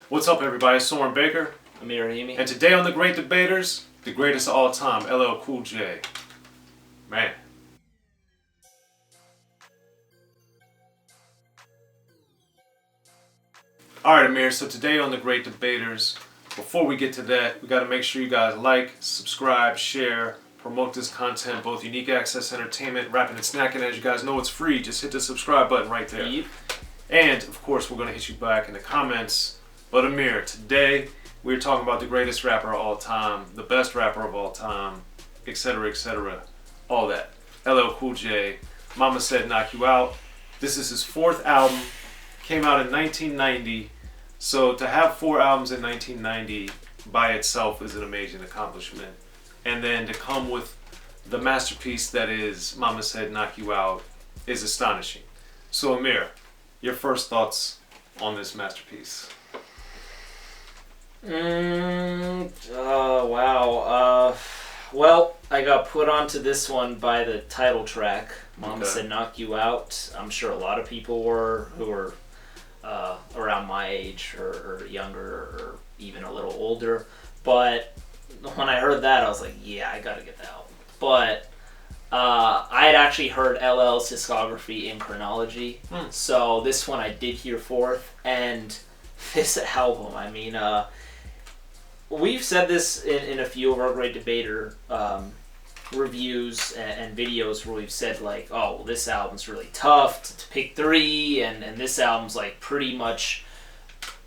What's up, everybody? Soren Baker. Amir, Rahimi. And today on The Great Debaters, the greatest of all time, LL Cool J. Man. Alright, Amir, so today on The Great Debaters, before we get to that, we got to make sure you guys like, subscribe, share, promote this content, both Unique Access Entertainment, Rapping and Snacking. As you guys know, it's free. Just hit the subscribe button right there. Yep. And, of course, we're going to hit you back in the comments. But Amir, today we're talking about the greatest rapper of all time, the best rapper of all time, etc., all that. LL Cool J, Mama Said Knock You Out. This is his fourth album, came out in 1990. So to have 4 albums in 1990 by itself is an amazing accomplishment. And then to come with the masterpiece that is Mama Said Knock You Out is astonishing. So Amir, your first thoughts on this masterpiece? Wow. Well, I got put onto this one by the title track, Mama Said Knock You Out. I'm sure a lot of people were who were around my age or younger or even a little older. But when I heard that, I was like, yeah, I gotta get that album. But I had actually heard LL's discography in chronology. So this one I did hear fourth. And this album, I mean, we've said this in a few of our Great Debater reviews and videos where we've said like, oh, well, this album's really tough to pick 3, and this album's like pretty much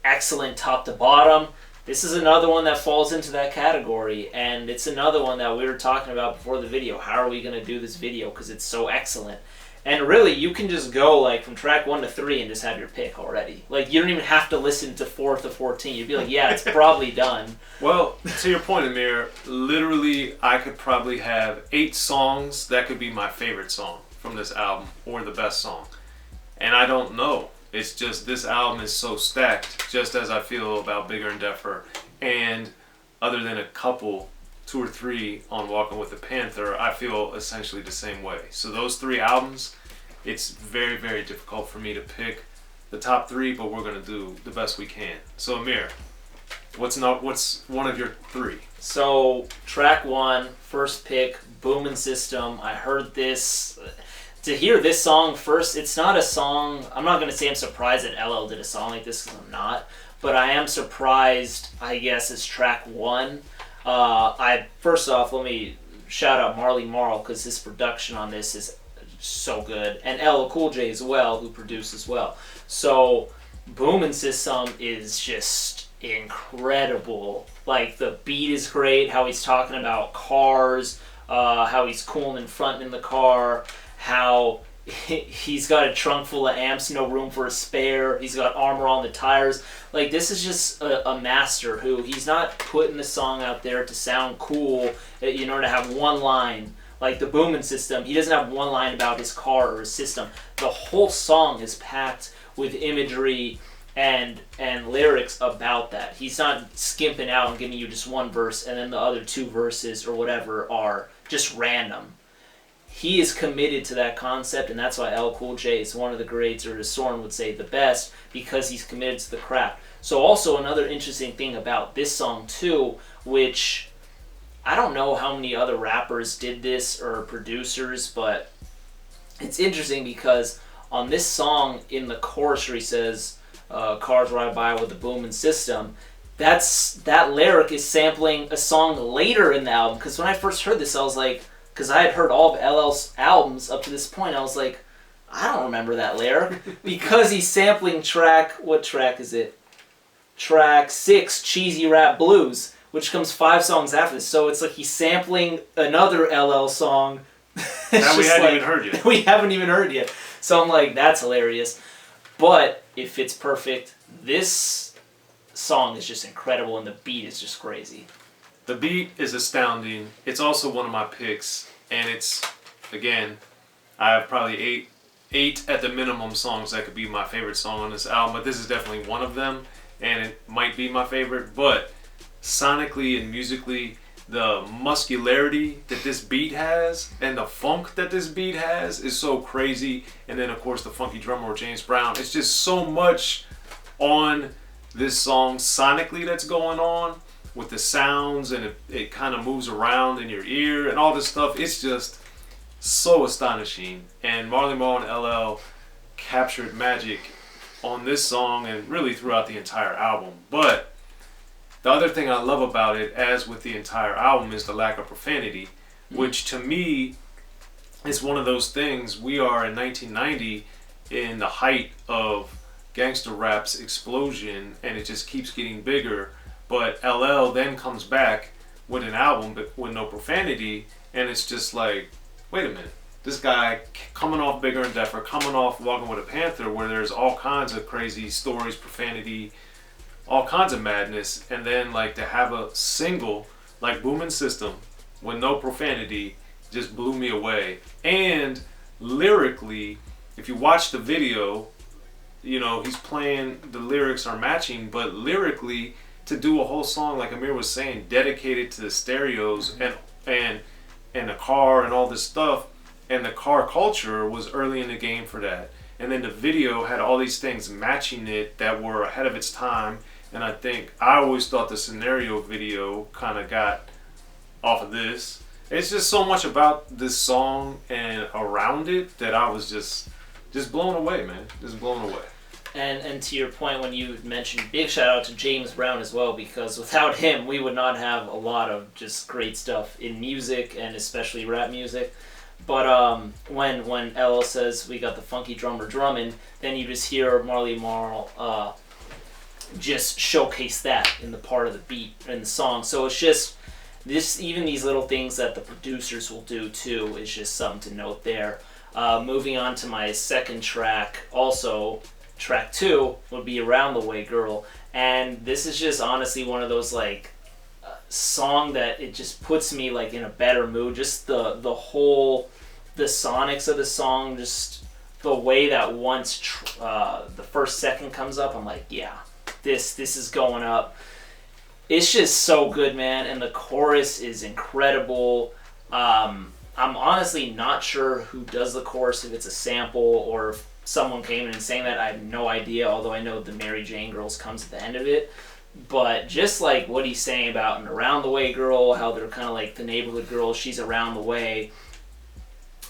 excellent top to bottom. This is another one that falls into that category, and it's another one that we were talking about before the video. How are we going to do this video? Because it's so excellent. And really, you can just go like from track 1 to 3 and just have your pick already. Like, you don't even have to listen to 4 to 14. You'd be like, yeah, it's probably done. Well, to your point, Amir, literally I could probably have 8 songs that could be my favorite song from this album or the best song. And I don't know. It's just this album is so stacked, just as I feel about Bigger and Deffer. And other than a couple, 2 or 3 on Walking with the Panther, I feel essentially the same way. So those 3 albums, it's very, very difficult for me to pick the top 3, but we're going to do the best we can. So Amir, what's one of your 3? So track 1, first pick, Boomin' System. I heard this. To hear this song first, it's not a song, I'm not going to say I'm surprised that LL did a song like this, because I'm not. But I am surprised, I guess, it's track 1. First off, let me shout out Marley Marl, because his production on this is so good, and LL Cool J as well, who produced as well. So Boomin' System is just incredible. Like, the beat is great, how he's talking about cars, how he's cooling in front in the car, how he's got a trunk full of amps, no room for a spare. He's got armor on the tires. Like, this is just a master who, he's not putting the song out there to sound cool, you know, to have one line. Like the Boomin' System, he doesn't have one line about his car or his system. The whole song is packed with imagery and lyrics about that. He's not skimping out and giving you just one verse and then the other 2 verses or whatever are just random. He is committed to that concept, and that's why LL Cool J is one of the greats, or as Soren would say, the best, because he's committed to the craft. So also another interesting thing about this song too, which I don't know how many other rappers did this or producers, but it's interesting because on this song in the chorus where he says, cars ride by with the Boomin' System, that lyric is sampling a song later in the album. Because when I first heard this, I was like, because I had heard all of LL's albums up to this point, I was like, I don't remember that lyric. Because he's sampling what track is it? Track 6, Cheesy Rap Blues, which comes 5 songs after this. So it's like he's sampling another LL song. That we haven't even heard yet. We haven't even heard yet. So I'm like, that's hilarious. But it fits perfect. This song is just incredible, and the beat is just crazy. The beat is astounding. It's also one of my picks, and it's, again, I have probably eight at the minimum songs that could be my favorite song on this album, but this is definitely one of them, and it might be my favorite. But sonically and musically, the muscularity that this beat has and the funk that this beat has is so crazy. And then, of course, the funky drummer, James Brown. It's just so much on this song sonically that's going on with the sounds, and it kind of moves around in your ear and all this stuff. It's just so astonishing. And Marley Marl and LL captured magic on this song and really throughout the entire album. But the other thing I love about it, as with the entire album, is the lack of profanity, which to me is one of those things. We are in 1990 in the height of gangster rap's explosion, and it just keeps getting bigger. But LL then comes back with an album but with no profanity, and it's just like, wait a minute, this guy coming off Bigger and Deffer, coming off Walking with a Panther, where there's all kinds of crazy stories, profanity, all kinds of madness, and then like to have a single like Boomin' System with no profanity just blew me away. And lyrically, if you watch the video, you know, he's playing, the lyrics are matching, but lyrically, to do a whole song, like Amir was saying, dedicated to the stereos and the car and all this stuff, and the car culture was early in the game for that. And then the video had all these things matching it that were ahead of its time. And I always thought the scenario video kind of got off of this. It's just so much about this song and around it that I was just blown away, man. Just blown away. And to your point, when you mentioned, big shout out to James Brown as well, because without him, we would not have a lot of just great stuff in music, and especially rap music. But when LL says we got the funky drummer drumming, then you just hear Marley Marl just showcase that in the part of the beat in the song. So it's just this, even these little things that the producers will do too, is just something to note there. Moving on to my second track, also track 2 would be Around the Way Girl, and this is just honestly one of those like song that it just puts me like in a better mood. Just the sonics of the song, just the way that once the first second comes up, I'm like, yeah, this is going up. It's just so good, man, and the chorus is incredible. I'm honestly not sure who does the chorus, if it's a sample or if someone came in and sang that. I have no idea, although I know the Mary Jane Girls comes at the end of it. But just like what he's saying about an around the way girl, how they're kind of like the neighborhood girl, she's around the way.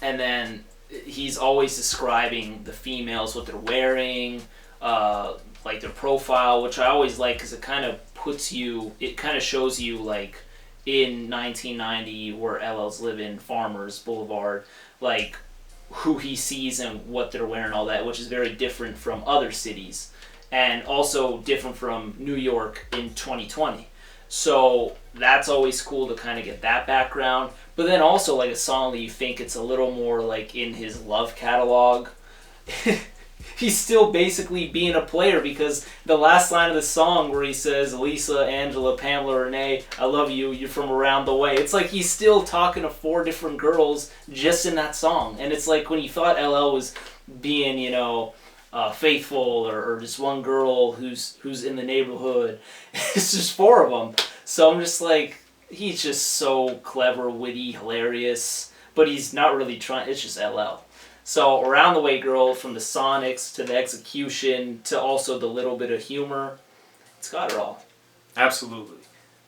And then he's always describing the females, what they're wearing, like their profile, which I always like because it kind of shows you like in 1990 where LL's living, Farmers Boulevard, like who he sees and what they're wearing, all that, which is very different from other cities. And also different from New York in 2020. So that's always cool to kind of get that background. But then also like a song that you think it's a little more like in his love catalog. He's still basically being a player, because the last line of the song where he says, Lisa, Angela, Pamela, Renee, I love you, you're from around the way. It's like he's still talking to 4 different girls just in that song. And it's like when you thought LL was being, faithful or just one girl who's in the neighborhood, it's just 4 of them. So I'm just like, he's just so clever, witty, hilarious, but he's not really trying. It's just LL. So Around the Way Girl, from the sonics to the execution to also the little bit of humor, it's got it all. Absolutely.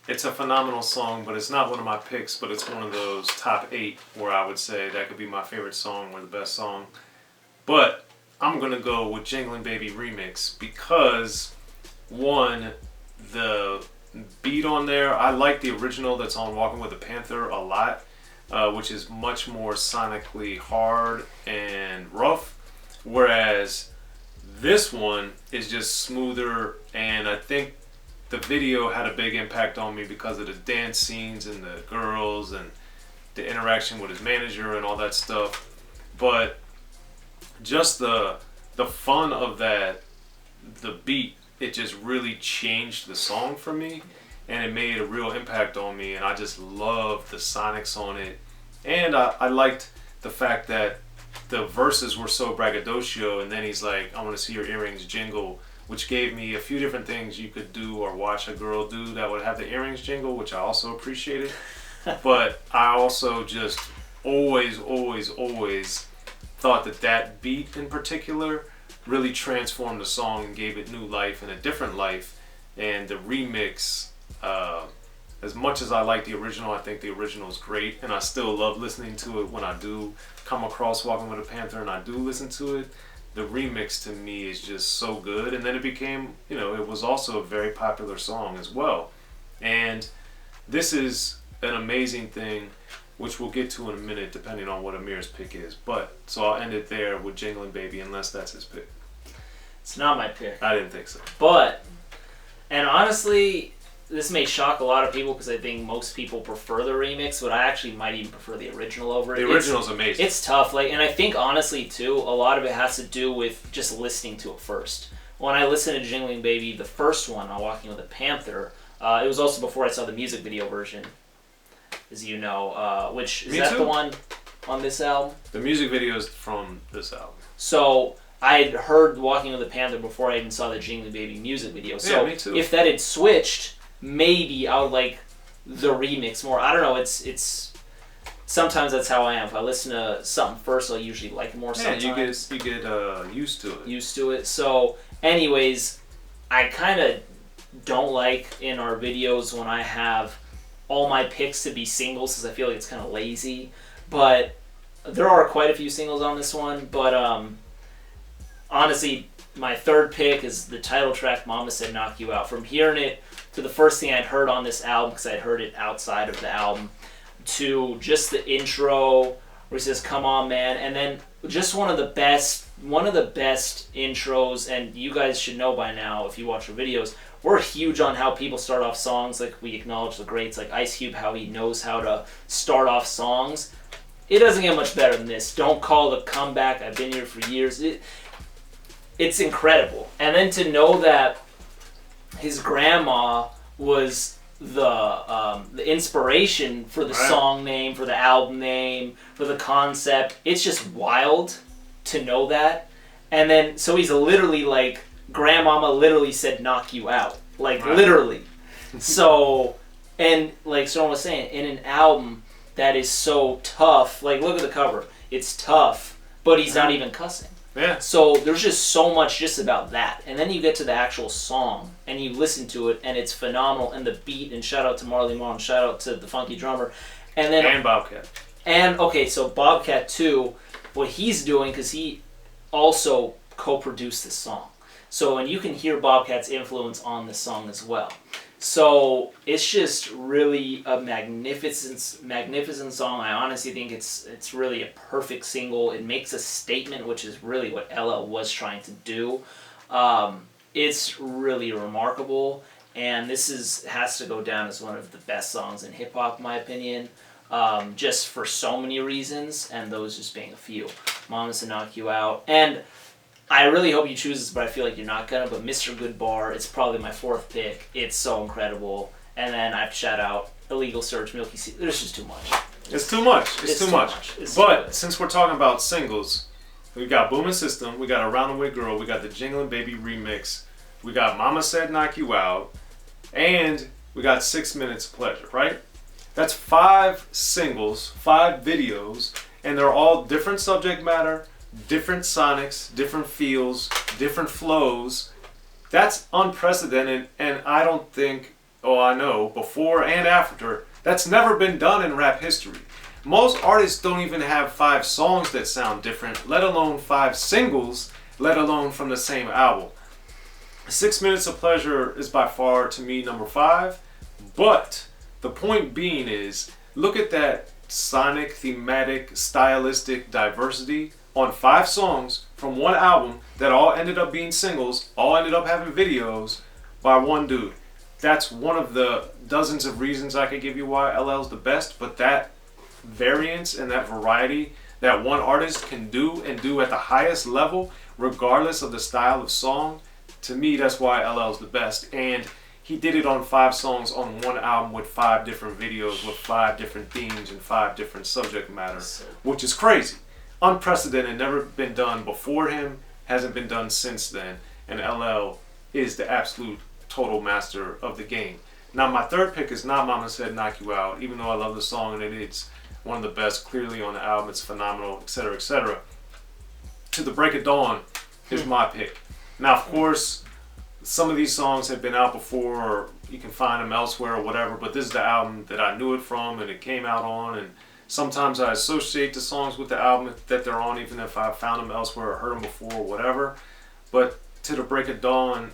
It's a phenomenal song, but it's not one of my picks, but it's one of those top 8 where I would say that could be my favorite song or the best song. But I'm going to go with Jinglin' Baby Remix because, one, the beat on there, I like the original that's on Walking with a Panther a lot, which is much more sonically hard and rough, whereas this one is just smoother. And I think the video had a big impact on me because of the dance scenes and the girls and the interaction with his manager and all that stuff. But just the fun of that, the beat, it just really changed the song for me, and it made a real impact on me, and I just loved the sonics on it. And I liked the fact that the verses were so braggadocio, and then he's like, I want to see your earrings jingle, which gave me a few different things you could do or watch a girl do that would have the earrings jingle, which I also appreciated. But I also just always thought that beat in particular really transformed the song and gave it new life and a different life. and the remix. As much as I like the original, I think the original is great, and I still love listening to it when I do come across Walking with a Panther and I do listen to it. The remix to me is just so good, and then it became, it was also a very popular song as well. And this is an amazing thing, which we'll get to in a minute, depending on what Amir's pick is. But so I'll end it there with Jingling Baby, unless that's his pick. It's not my pick. I didn't think so. But, and honestly, this may shock a lot of people because I think most people prefer the remix, but I actually might even prefer the original over it. The original's amazing. It's tough, and I think honestly too, a lot of it has to do with just listening to it first. When I listened to Jingling Baby, the first one on Walking with a Panther, it was also before I saw the music video version, as you know, which is the one on this album? The music video is from this album. So I had heard Walking with a Panther before I even saw the Jingling Baby music video. So yeah, me too. If that had switched, maybe I would like the remix more. I don't know. It's sometimes that's how I am. If I listen to something first, I'll usually like it more. Sometimes you get used to it. Used to it. So, anyways, I kind of don't like in our videos when I have all my picks to be singles because I feel like it's kind of lazy. But there are quite a few singles on this one. But honestly, my third pick is the title track, Mama Said Knock You Out. From hearing it to the first thing I'd heard on this album, because I'd heard it outside of the album, to just the intro where he says, "Come on, man," and then just one of the best intros, and you guys should know by now if you watch our videos, we're huge on how people start off songs. Like, we acknowledge the greats like Ice Cube, how he knows how to start off songs. It doesn't get much better than this. Don't Call the Comeback, I've Been Here for Years. It's incredible. And then to know that his grandma was the inspiration for the song name, for the album name, for the concept. It's just wild to know that. And then, so he's literally like, grandmama literally said, knock you out. Like, literally. So, and like Soren was saying, in an album that is so tough, like, look at the cover. It's tough, but he's not even cussing. Yeah. So there's just so much just about that. And then you get to the actual song, and you listen to it, and it's phenomenal. And the beat, and shout out to Marley Marl, and shout out to the funky drummer. And Bobcat. And, okay, so Bobcat, too, what he's doing, because he also co-produced this song. So, and you can hear Bobcat's influence on this song as well. So, it's just really a magnificent song. I honestly think it's really a perfect single. It makes a statement, which is really what Ella was trying to do. It's really remarkable, and this has to go down as one of the best songs in hip-hop, in my opinion. Just for so many reasons, and those just being a few. Mama Said Knock You Out. And I really hope you choose this, but I feel like you're not gonna. But Mr. Goodbar, it's probably my fourth pick. It's so incredible. And then I have to shout out Illegal Search, Milky Sea. There's just too much. It's too much. It's too much. But since we're talking about singles, we got Boomin' System, we got Around the Way Girl, we got the Jingling Baby remix, we got Mama Said Knock You Out, and we got 6 Minutes of Pleasure, right? That's 5 singles, 5 videos, and they're all different subject matter, different sonics, different feels, different flows. That's unprecedented, and I don't think, I know, before and after, that's never been done in rap history. Most artists don't even have 5 songs that sound different, let alone 5 singles, let alone from the same album. 6 Minutes of Pleasure is by far, to me, number 5, but the point being is, look at that sonic, thematic, stylistic diversity on 5 songs from one album that all ended up being singles, all ended up having videos by one dude. That's one of the dozens of reasons I could give you why LL's the best, but that variance and that variety that one artist can do and do at the highest level, regardless of the style of song, to me, that's why LL's the best. And he did it on 5 songs on one album with 5 different videos with 5 different themes and 5 different subject matter, which is crazy. Unprecedented, never been done before him, hasn't been done since then, and LL is the absolute total master of the game. Now, my third pick is not Mama Said Knock You Out, even though I love the song and it's one of the best clearly on the album, it's phenomenal, etc., etc. To the Break of Dawn is my pick. Now, of course, some of these songs have been out before, or you can find them elsewhere or whatever, but this is the album that I knew it from and it came out on, and sometimes I associate the songs with the album that they're on, even if I found them elsewhere or heard them before or whatever. But To the Break of Dawn,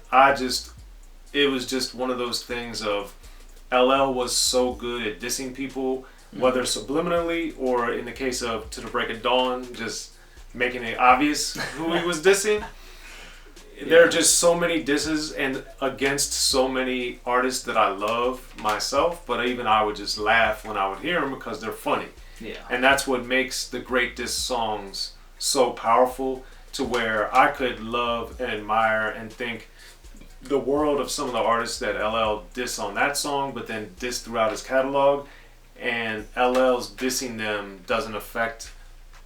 it was just one of those things of LL was so good at dissing people, whether subliminally or in the case of To the Break of Dawn, just making it obvious who he was dissing. There are just so many disses and against so many artists that I love myself, but even I would just laugh when I would hear them because they're funny. Yeah. And that's what makes the great diss songs so powerful, to where I could love and admire and think the world of some of the artists that LL diss on that song, but then diss throughout his catalog, and LL's dissing them doesn't affect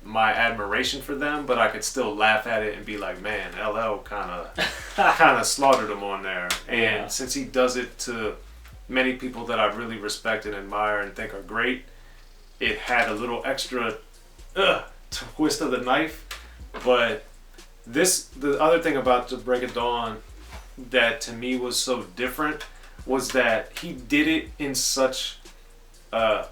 my admiration for them, but I could still laugh at it and be like, man, LL kind of slaughtered him on there. And since he does it to many people that I really respect and admire and think are great, it had a little extra twist of the knife. But the other thing about The Break of Dawn that to me was so different was that he did it in such a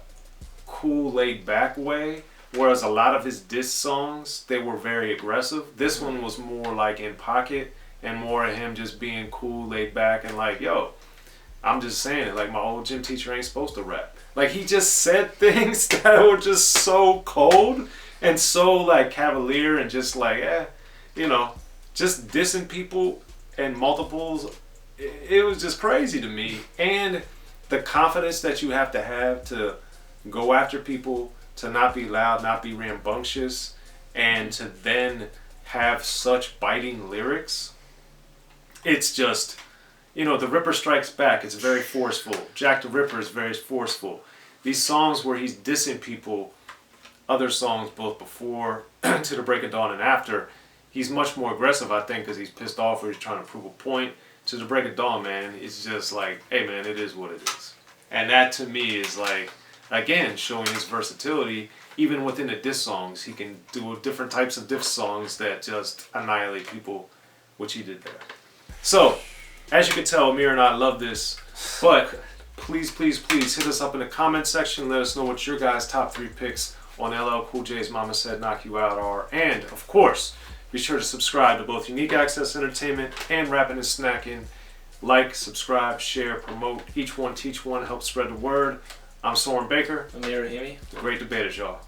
cool, laid back way. Whereas a lot of his diss songs, they were very aggressive. This one was more like in pocket and more of him just being cool, laid back, and like, yo, I'm just saying it. Like, my old gym teacher ain't supposed to rap. Like, he just said things that were just so cold and so like cavalier and just like, just dissing people and multiples. It was just crazy to me. And the confidence that you have to go after people, to not be loud, not be rambunctious, and to then have such biting lyrics. It's just, The Ripper Strikes Back, it's very forceful. Jack the Ripper is very forceful. These songs where he's dissing people, other songs both before, To the Break of Dawn and after, he's much more aggressive, I think, because he's pissed off or he's trying to prove a point. To the Break of Dawn, man, it's just like, hey man, it is what it is. And that to me is like, again, showing his versatility. Even within the diss songs, he can do different types of diss songs that just annihilate people, which he did there. So, as you can tell, Amir and I love this, but please, please, please hit us up in the comment section. Let us know what your guys' top 3 picks on LL Cool J's Mama Said Knock You Out are. And, of course, be sure to subscribe to both Unique Access Entertainment and Rapping and Snacking. Like, subscribe, share, promote. Each one teach one. Help spread the word. I'm Soren Baker. Amir, Rahimi. The Great Debaters, y'all.